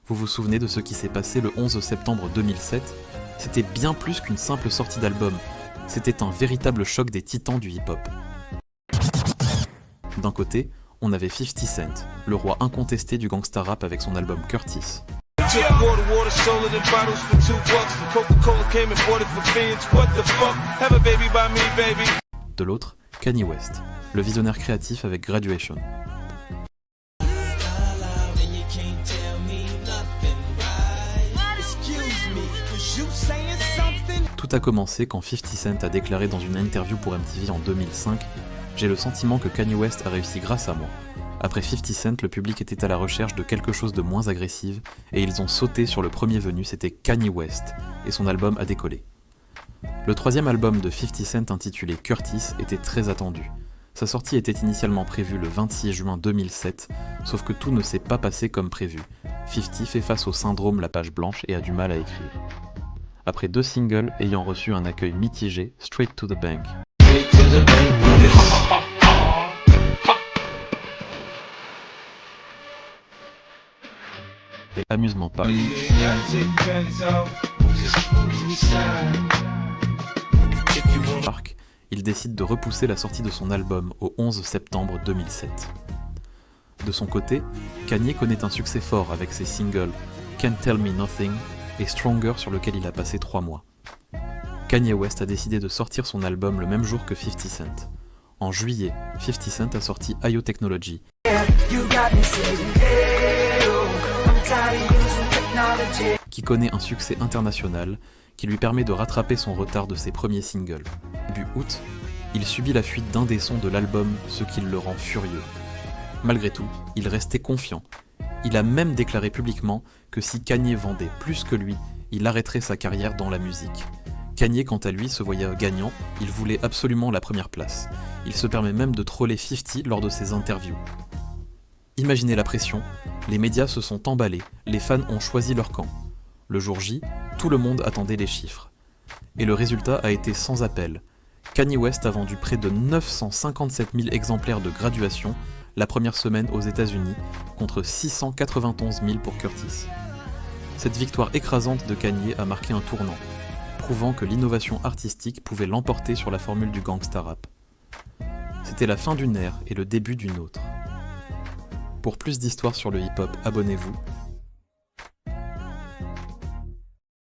Vous vous souvenez de ce qui s'est passé le 11 septembre 2007 ? C'était bien plus qu'une simple sortie d'album. C'était un véritable choc des titans du hip-hop. D'un côté, on avait 50 Cent, le roi incontesté du gangsta rap avec son album Curtis. De l'autre, Kanye West, le visionnaire créatif avec Graduation. Tout a commencé quand 50 Cent a déclaré dans une interview pour MTV en 2005 « J'ai le sentiment que Kanye West a réussi grâce à moi. » Après 50 Cent, le public était à la recherche de quelque chose de moins agressif et ils ont sauté sur le premier venu, c'était Kanye West, et son album a décollé. Le troisième album de 50 Cent intitulé Curtis était très attendu. Sa sortie était initialement prévue le 26 juin 2007, sauf que tout ne s'est pas passé comme prévu. 50 fait face au syndrome la page blanche et a du mal à écrire. Après 2 singles ayant reçu un accueil mitigé, Straight to the Bank et Amusement Park il décide de repousser la sortie de son album au 11 septembre 2007. De son côté, Kanye connaît un succès fort avec ses singles Can't Tell Me Nothing et Stronger sur lequel il a passé 3 mois. Kanye West a décidé de sortir son album le même jour que 50 Cent. En juillet, 50 Cent a sorti IO Technology, qui connaît un succès international qui lui permet de rattraper son retard de ses premiers singles. Début août, il subit la fuite d'un des sons de l'album, ce qui le rend furieux. Malgré tout, il restait confiant. Il a même déclaré publiquement que si Kanye vendait plus que lui, il arrêterait sa carrière dans la musique. Kanye, quant à lui, se voyait gagnant, il voulait absolument la première place. Il se permet même de troller 50 lors de ses interviews. Imaginez la pression, les médias se sont emballés, les fans ont choisi leur camp. Le jour J, tout le monde attendait les chiffres. Et le résultat a été sans appel. Kanye West a vendu près de 957 000 exemplaires de Graduation la première semaine aux États-Unis, contre 691 000 pour Curtis. Cette victoire écrasante de Kanye a marqué un tournant, prouvant que l'innovation artistique pouvait l'emporter sur la formule du gangsta rap. C'était la fin d'une ère et le début d'une autre. Pour plus d'histoires sur le hip-hop, abonnez-vous